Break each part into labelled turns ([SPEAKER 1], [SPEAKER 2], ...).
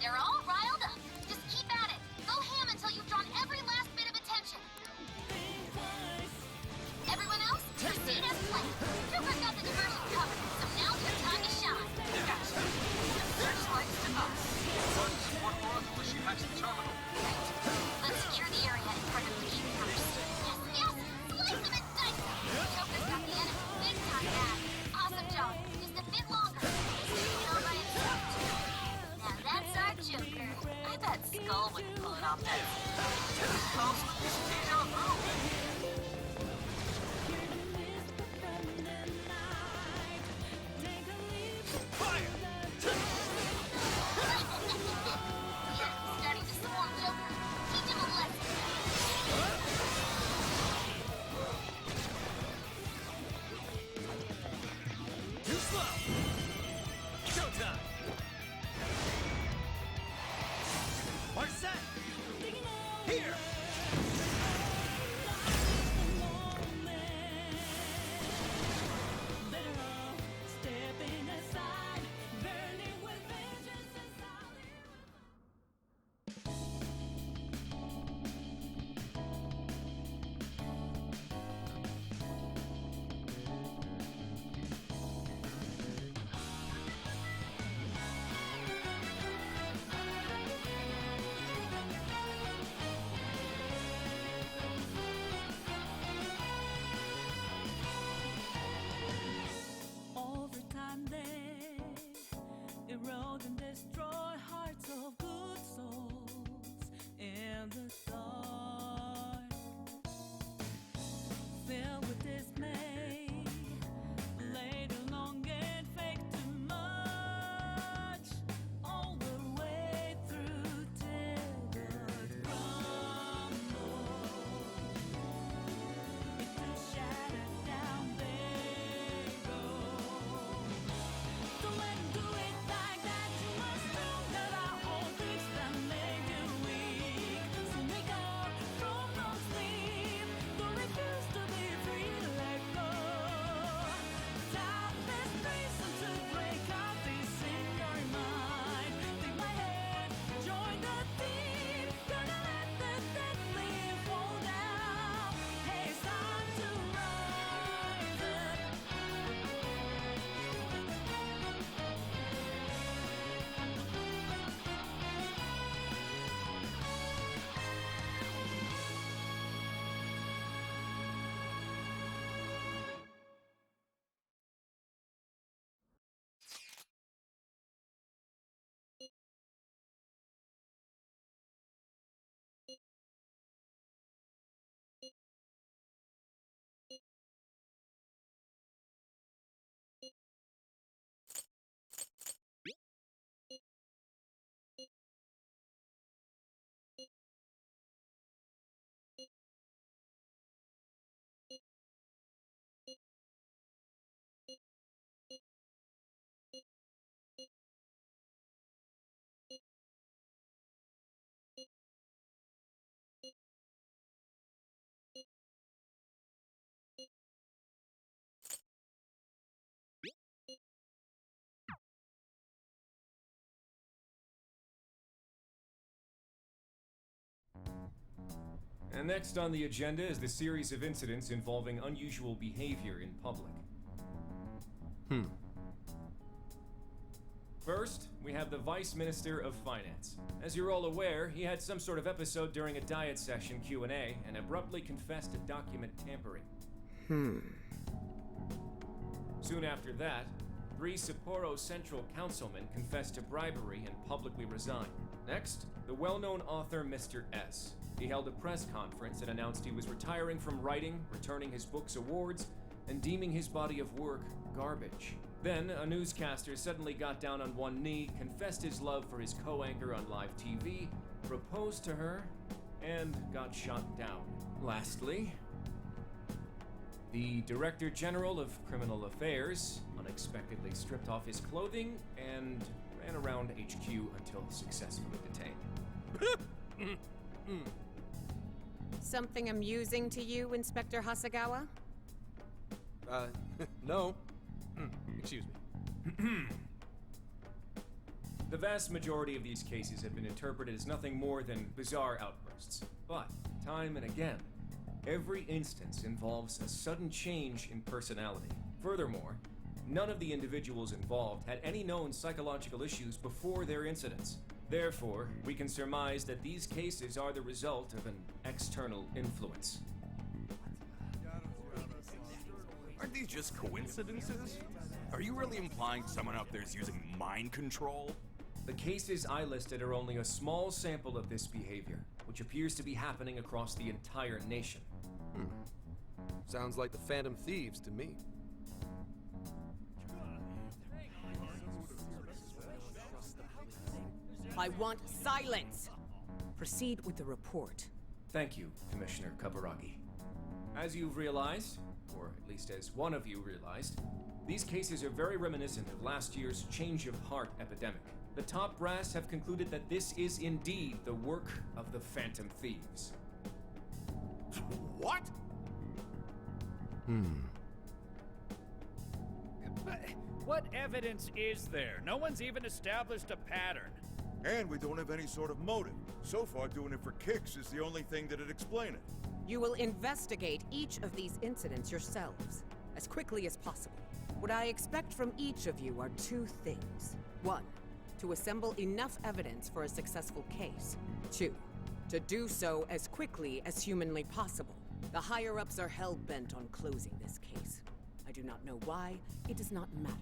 [SPEAKER 1] They're all riled up. Just keep at it. Go ham until you've drawn every last bit of attention. Everyone else, proceed as planned. Joker's got the diversion covered, so now's your time to shine.
[SPEAKER 2] Yes. Searchlights to us. Run support for us until she hacks the terminal.
[SPEAKER 1] Right. Let's secure the area in front of the gate first. Yes, yes! Slice them and dice them! Joker's got the enemy big time bad. Awesome job. Just a bit longer. He's doing it all by himself, too. Now that's our Joker. I bet Skull wouldn't pull it off that
[SPEAKER 2] Comes with this deja vu. Fire!
[SPEAKER 1] Starting to swarm Joker. Teach him a lesson.
[SPEAKER 3] Too slow! Showtime! Are set! Here!
[SPEAKER 4] Over time they erode and destroy hearts of good souls in the dark. Filled with dismay, laid along and fake too much. All the way through till the crumble. Into shattered down they go. Don't let 'em do it like that. You must know that I hold things that make you weak. So make up from no sleep. Don't refuse to be free to let go. Time is reason to break out this in your mind. Take my hand, join the team. Gonna let the dead leaf fall down. Hey, it's time to rise up.
[SPEAKER 5] And next on the agenda is the series of incidents involving unusual behavior in public. First, we have the Vice Minister of Finance. As you're all aware, he had some sort of episode during a diet session Q&A and abruptly confessed to document tampering. Soon after that, 3 Sapporo Central councilmen confessed to bribery and publicly resigned. Next, the well-known author Mr. S. He held a press conference and announced he was retiring from writing, returning his book's awards, and deeming his body of work garbage. Then, a newscaster suddenly got down on one knee, confessed his love for his co-anchor on live TV, proposed to her, and got shot down. Lastly, the Director General of Criminal Affairs unexpectedly stripped off his clothing and ran around HQ until successfully detained.
[SPEAKER 6] Something amusing to you, Inspector Hasagawa?
[SPEAKER 3] No. Excuse me.
[SPEAKER 5] The vast majority of these cases have been interpreted as nothing more than bizarre outbursts. But, time and again, every instance involves a sudden change in personality. Furthermore, none of the individuals involved had any known psychological issues before their incidents. Therefore, we can surmise that these cases are the result of an external influence.
[SPEAKER 7] Aren't these just coincidences? Are you really implying someone out there is using mind control?
[SPEAKER 5] The cases I listed are only a small sample of this behavior, which appears to be happening across the entire nation.
[SPEAKER 8] Sounds like the Phantom Thieves to me.
[SPEAKER 6] I want silence! Proceed with the report.
[SPEAKER 5] Thank you, Commissioner Kaburagi. As you've realized, or at least as one of you realized, these cases are very reminiscent of last year's change of heart epidemic. The top brass have concluded that this is indeed the work of the Phantom Thieves.
[SPEAKER 7] What?
[SPEAKER 9] But what evidence is there? No one's even established a pattern.
[SPEAKER 10] And we don't have any sort of motive. So far, doing it for kicks is the only thing that'd explain it.
[SPEAKER 6] You will investigate each of these incidents yourselves, as quickly as possible. What I expect from each of you are two things. One, to assemble enough evidence for a successful case. Two, to do so as quickly as humanly possible. The higher-ups are hell-bent on closing this case. I do not know why. It does not matter.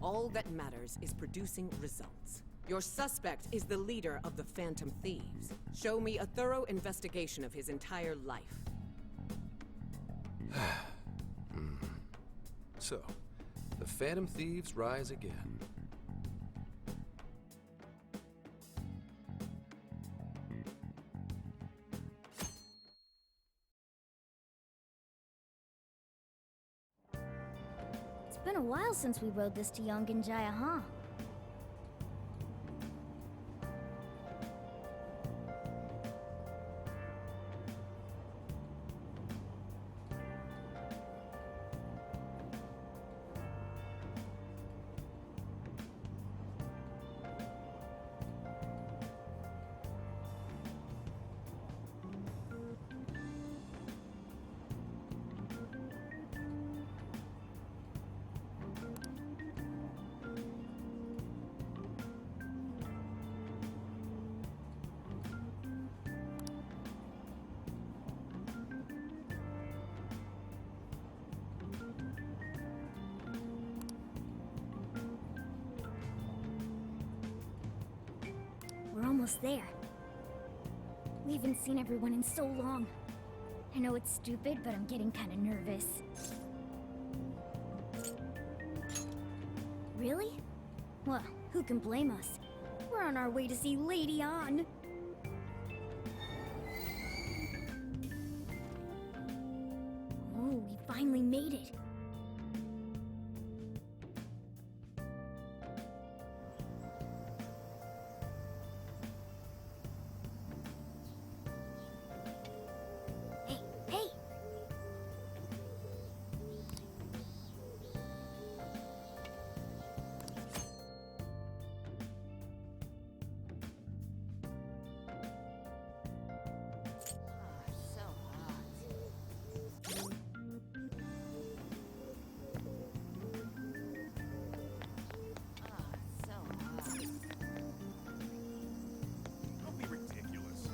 [SPEAKER 6] All that matters is producing results. Your suspect is the leader of the Phantom Thieves. Show me a thorough investigation of his entire life.
[SPEAKER 8] So, the Phantom Thieves rise again.
[SPEAKER 1] It's been a while since we rode this to Yongenjaya, huh?
[SPEAKER 11] We're almost there. We haven't seen everyone in so long. I know it's stupid, but I'm getting kind of nervous. Really? Well, who can blame us? We're on our way to see Lady On. Oh, we finally made it. Hey!
[SPEAKER 7] Don't be ridiculous.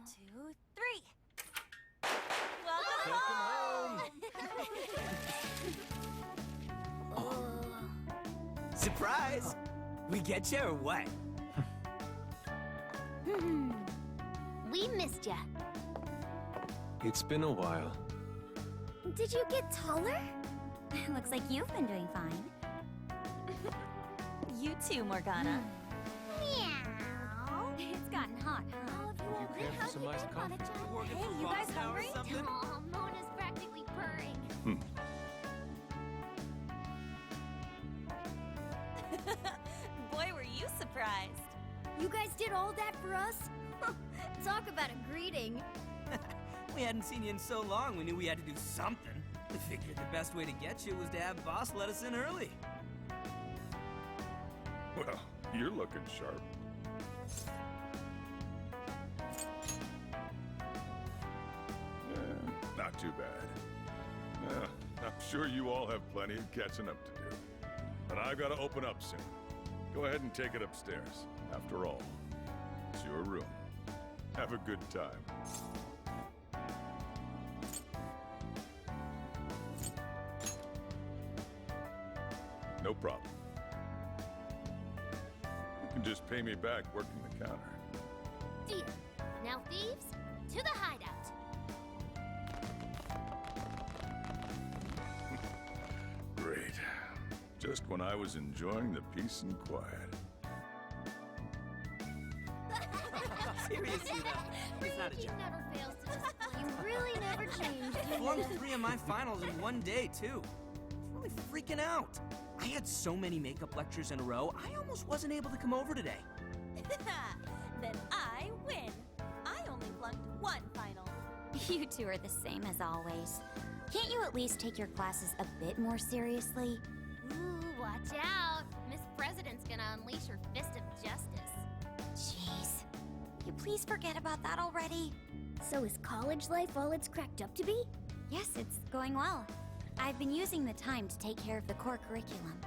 [SPEAKER 1] Two, three.
[SPEAKER 12] Surprise! We get you or what?
[SPEAKER 11] We missed ya.
[SPEAKER 8] It's been a while.
[SPEAKER 11] Did you get taller?
[SPEAKER 1] Looks like you've been doing fine. You too, Morgana.
[SPEAKER 11] Meow. It's gotten hot, huh?
[SPEAKER 8] You can't
[SPEAKER 3] customized coffee.
[SPEAKER 11] Hey, you guys hungry? Aw, Mona's practically purring.
[SPEAKER 13] Boy, were you surprised.
[SPEAKER 11] You guys did all that for us? Talk about a greeting.
[SPEAKER 12] We hadn't seen you in so long, we knew we had to do something. We figured the best way to get you was to have boss let us in early.
[SPEAKER 10] Well, you're looking sharp. Not too bad. I'm sure you all have plenty of catching up to do. But I've got to open up soon. Go ahead and take it upstairs. After all, it's your room. Have a good time. No problem. You can just pay me back working the counter.
[SPEAKER 1] Deal. Now, thieves, to the hideout.
[SPEAKER 10] Great. Just when I was enjoying the peace and quiet.
[SPEAKER 12] Seriously though, it's not a
[SPEAKER 1] Ryuji
[SPEAKER 12] joke.
[SPEAKER 1] never fails to just
[SPEAKER 11] You really never changed.
[SPEAKER 12] I flunked 3 of my finals in one day, too. I was really freaking out. I had so many makeup lectures in a row, I almost wasn't able to come over today.
[SPEAKER 13] Then I win. I only flunked 1 final.
[SPEAKER 11] You two are the same as always. Can't you at least take your classes a bit more seriously?
[SPEAKER 1] Ooh, watch out. Miss President's gonna unleash her fist of justice.
[SPEAKER 11] Jeez. You please forget about that already. So is college life all it's cracked up to be? Yes, it's going well. I've been using the time to take care of the core curriculum.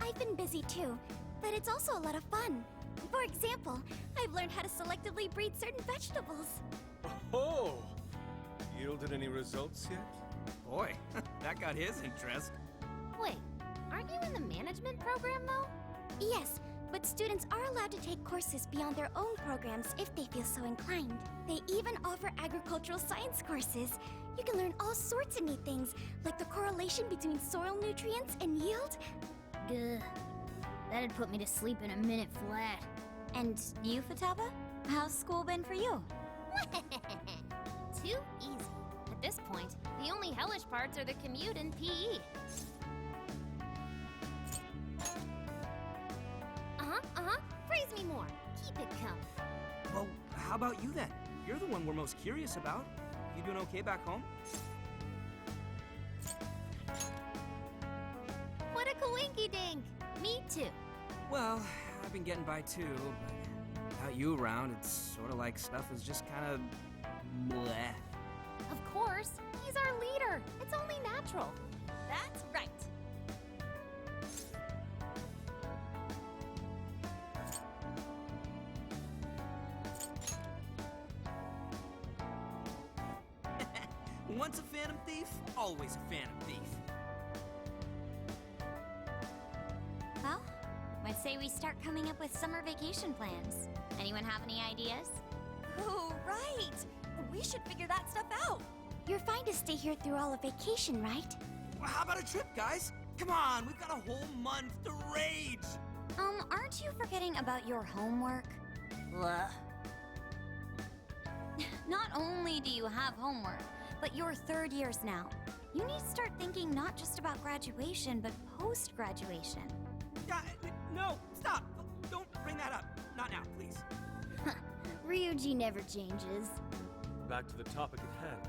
[SPEAKER 11] I've been busy too, but it's also a lot of fun. For example, I've learned how to selectively breed certain vegetables.
[SPEAKER 3] Oh! Yielded any results yet?
[SPEAKER 12] Boy, that got his interest.
[SPEAKER 1] Wait, aren't you in the management program, though?
[SPEAKER 11] Yes, but students are allowed to take courses beyond their own programs if they feel so inclined. They even offer agricultural science courses. You can learn all sorts of neat things, like the correlation between soil nutrients and yield. Ugh. That'd put me to sleep in a minute flat. And you, Futaba? How's school been for you?
[SPEAKER 1] Too easy. At this point, the only hellish parts are the commute and PE. Praise me more. Keep it coming.
[SPEAKER 12] Well, how about you then? You're the one we're most curious about. You doing okay back home?
[SPEAKER 1] What a coinky-dink! Me too.
[SPEAKER 12] Well, I've been getting by too, but without you around, it's sort of like stuff is just kind of bleh.
[SPEAKER 1] Of course, he's our leader. It's only natural.
[SPEAKER 13] That's right.
[SPEAKER 12] Once a Phantom Thief, always a Phantom Thief.
[SPEAKER 11] Well, I say we start coming up with summer vacation plans. Anyone have any ideas?
[SPEAKER 13] Oh, right. We should figure that stuff out.
[SPEAKER 11] You're fine to stay here through all of vacation, right?
[SPEAKER 12] Well, how about a trip, guys? Come on, we've got a whole month to rage!
[SPEAKER 11] Aren't you forgetting about your homework?
[SPEAKER 13] Ugh.
[SPEAKER 11] Not only do you have homework, but you're 3rd years now. You need to start thinking not just about graduation, but post-graduation.
[SPEAKER 12] No, stop! Don't bring that up. Not now, please.
[SPEAKER 11] Ryuji never changes.
[SPEAKER 3] Back to the topic at hand.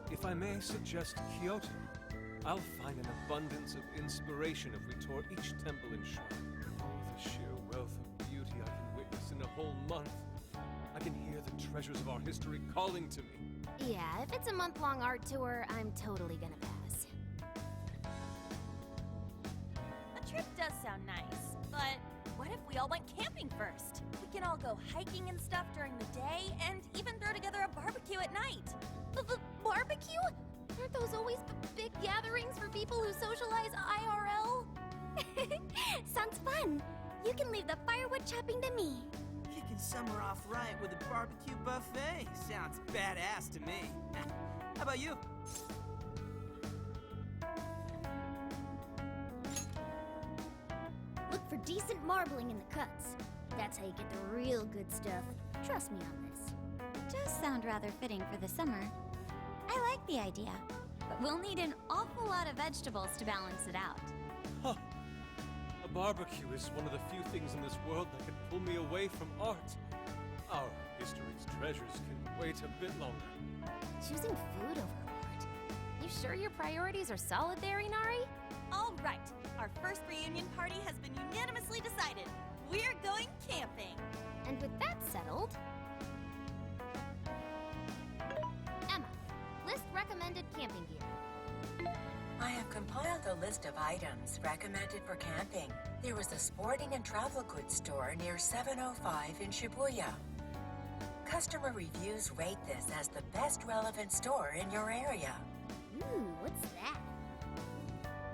[SPEAKER 3] If I may suggest Kyoto, I'll find an abundance of inspiration if we tour each temple and shrine. Oh, the sheer wealth of beauty I can witness in a whole month. I can hear the treasures of our history calling to me.
[SPEAKER 1] Yeah, if it's a month-long art tour, I'm totally gonna pass.
[SPEAKER 13] A trip does sound nice, but what if we all went camping first? We can all go hiking and stuff during the day, and even throw together a barbecue at night.
[SPEAKER 1] Barbecue? Aren't those always big gatherings for people who socialize IRL?
[SPEAKER 11] Sounds fun. You can leave the firewood chopping to me.
[SPEAKER 12] Kicking summer off right with a barbecue buffet. Sounds badass to me. How about you?
[SPEAKER 11] Look for decent marbling in the cuts. That's how you get the real good stuff. Trust me on this. Does sound rather fitting for the summer. I like the idea, but we'll need an awful lot of vegetables to balance it out.
[SPEAKER 3] Huh. A barbecue is one of the few things in this world that can pull me away from art. Our history's treasures can wait a bit longer.
[SPEAKER 1] Choosing food over art. You sure your priorities are solid there, Inari?
[SPEAKER 13] All right, our first reunion party has been unanimously decided. We're going camping.
[SPEAKER 1] And with that settled... Emma, list recommended camping gear.
[SPEAKER 14] I have compiled a list of items recommended for camping. There was a sporting and travel goods store near 705 in Shibuya. Customer reviews rate this as the best relevant store in your area.
[SPEAKER 1] Ooh, what's that?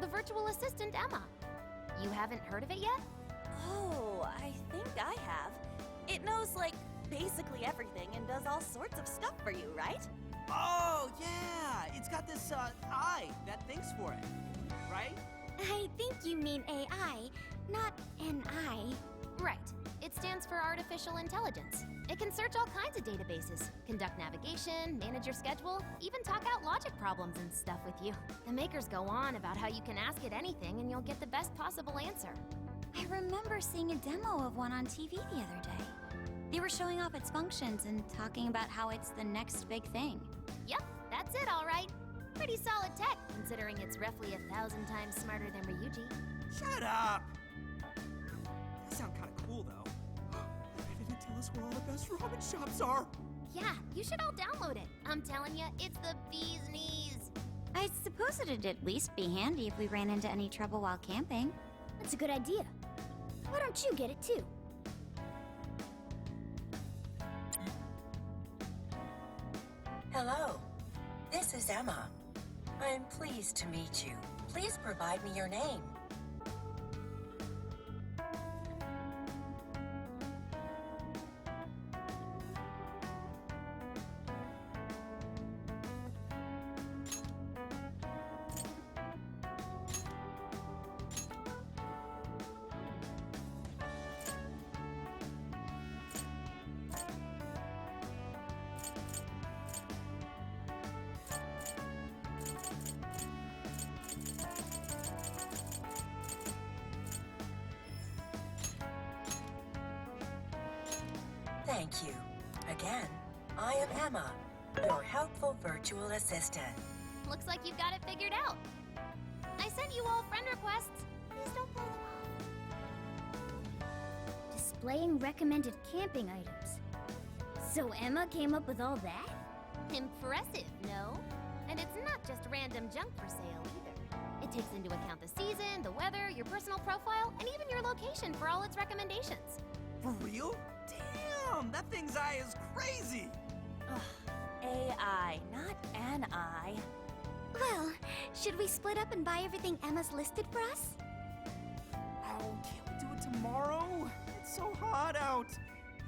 [SPEAKER 1] The virtual assistant, Emma. You haven't heard of it yet?
[SPEAKER 13] Oh, I think I have. It knows, like, basically everything and does all sorts of stuff for you, right?
[SPEAKER 12] Oh, yeah! It's got this, eye that thinks for it, right?
[SPEAKER 11] I think you mean AI, not an eye.
[SPEAKER 1] Right. It stands for artificial intelligence. It can search all kinds of databases, conduct navigation, manage your schedule, even talk out logic problems and stuff with you. The makers go on about how you can ask it anything and you'll get the best possible answer.
[SPEAKER 11] I remember seeing a demo of one on TV the other day. They were showing off its functions and talking about how it's the next big thing.
[SPEAKER 1] Yep, that's it, all right. Pretty solid tech, considering it's roughly 1,000 times smarter than Ryuji.
[SPEAKER 12] Shut up! That sounds kind of cool, though. They didn't tell us where all the best ramen shops are.
[SPEAKER 1] Yeah, you should all download it. I'm telling you, it's the bee's knees.
[SPEAKER 11] I suppose it'd at least be handy if we ran into any trouble while camping. That's a good idea. Why don't you get it too?
[SPEAKER 14] Hello, this is Emma. I'm pleased to meet you. Please provide me your name. Thank you. Again, I am Emma, your helpful virtual assistant.
[SPEAKER 1] Looks like you've got it figured out. I sent you all friend requests. Please don't blow them off.
[SPEAKER 11] Displaying recommended camping items. So Emma came up with all that?
[SPEAKER 1] Impressive, no? And it's not just random junk for sale either. It takes into account the season, the weather, your personal profile, and even your location for all its recommendations.
[SPEAKER 12] For real? Damn, that thing's eye is crazy.
[SPEAKER 13] Ugh, AI, not an eye.
[SPEAKER 11] Well, should we split up and buy everything Emma's listed for us?
[SPEAKER 12] Oh, can't we do it tomorrow? It's so hot out.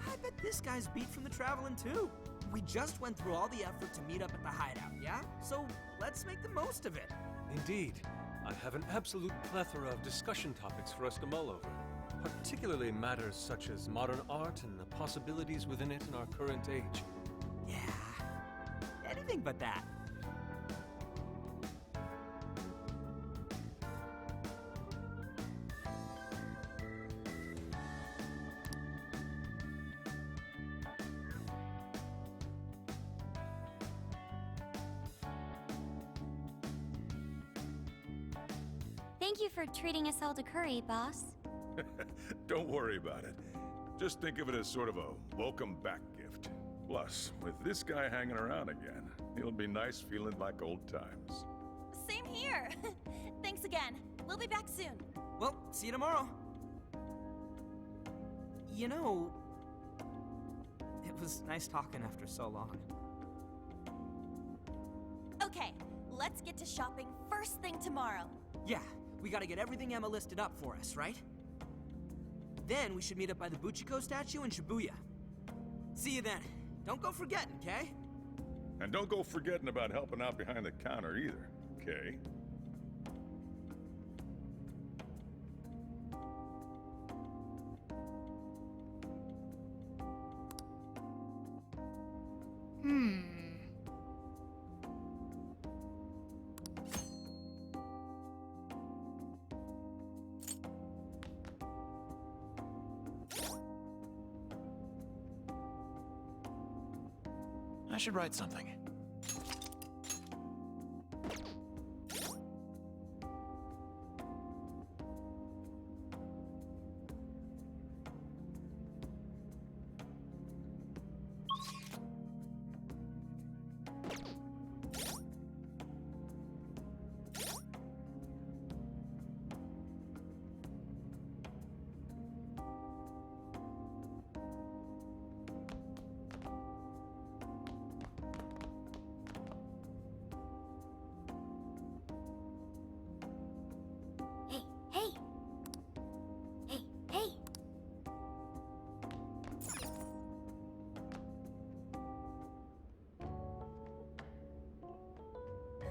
[SPEAKER 12] I bet this guy's beat from the traveling too. We just went through all the effort to meet up at the hideout, yeah? So let's make the most of it.
[SPEAKER 3] Indeed. I have an absolute plethora of discussion topics for us to mull over, particularly matters such as modern art and the possibilities within it in our current age.
[SPEAKER 12] Yeah, anything but that.
[SPEAKER 11] Thank you for treating us all to curry, boss.
[SPEAKER 10] Don't worry about it. Just think of it as sort of a welcome back gift. Plus, with this guy hanging around again, it'll be nice feeling like old times.
[SPEAKER 13] Same here. Thanks again. We'll be back soon.
[SPEAKER 12] Well, see you tomorrow. You know, it was nice talking after so long.
[SPEAKER 13] Okay, let's get to shopping first thing tomorrow.
[SPEAKER 12] Yeah, we gotta get everything Emma listed up for us, right? Then we should meet up by the Buchiko statue in Shibuya. See you then. Don't go forgetting, okay?
[SPEAKER 10] And don't go forgetting about helping out behind the counter either, okay?
[SPEAKER 15] I should write something.
[SPEAKER 11] Hey! Hey, hey!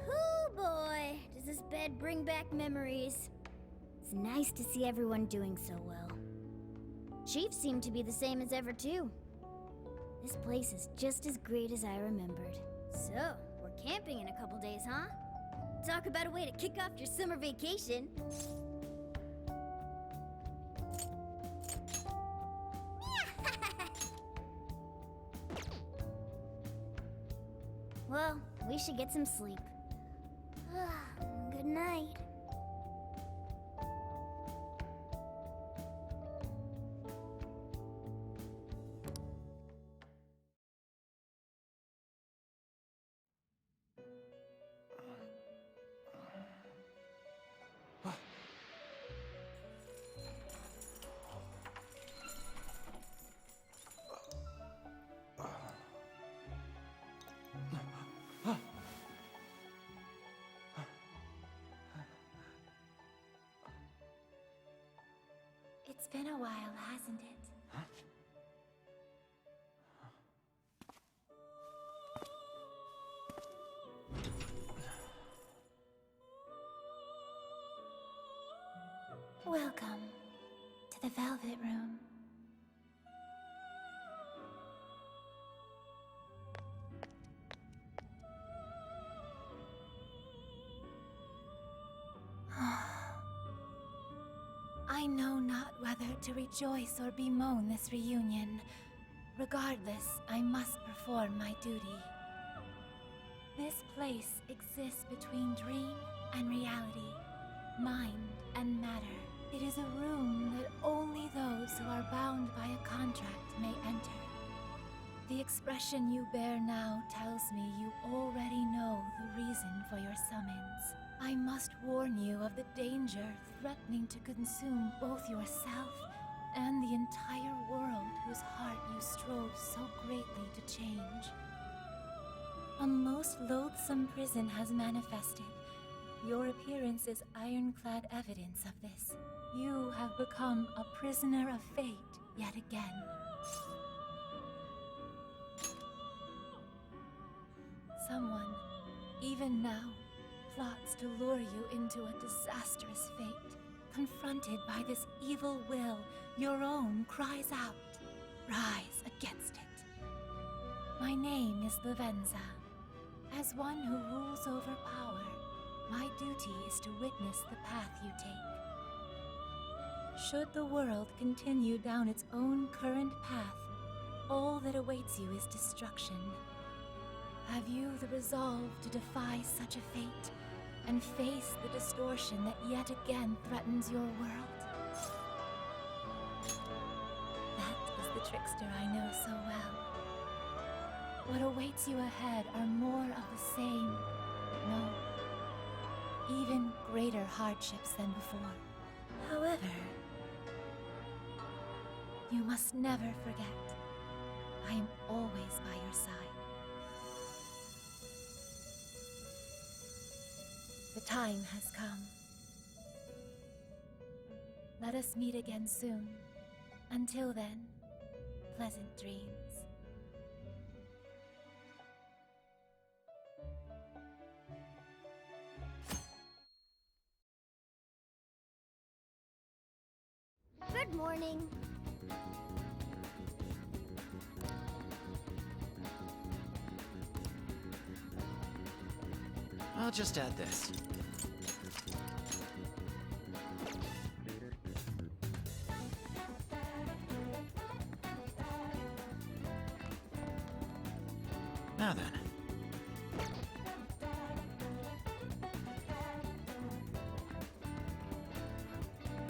[SPEAKER 11] Hoo boy! Does this bed bring back memories? It's nice to see everyone doing so well. Chief seemed to be the same as ever, too. This place is just as great as I remembered. So, we're camping in a couple days, huh? Talk about a way to kick off your summer vacation. Well, we should get some sleep. Good night.
[SPEAKER 16] It's been a while, hasn't it? Welcome to the Velvet Room. I know not whether to rejoice or bemoan this reunion. Regardless, I must perform my duty. This place exists between dream and reality, mind and matter. It is a room that only those who are bound by a contract may enter. The expression you bear now tells me you already know the reason for your summons. I must warn you of the danger threatening to consume both yourself and the entire world whose heart you strove so greatly to change. A most loathsome prison has manifested. Your appearance is ironclad evidence of this. You have become a prisoner of fate yet again. Someone, even now, plots to lure you into a disastrous fate. Confronted by this evil will, your own cries out. Rise against it. My name is Lavenza. As one who rules over power, my duty is to witness the path you take. Should the world continue down its own current path, all that awaits you is destruction. Have you the resolve to defy such a fate and face the distortion that yet again threatens your world? That is the trickster I know so well. What awaits you ahead are more of the same, no, even greater hardships than before. However, you must never forget, I am always by your side. The time has come. Let us meet again soon. Until then, pleasant dreams.
[SPEAKER 11] Good morning.
[SPEAKER 15] I'll just add this. Now then,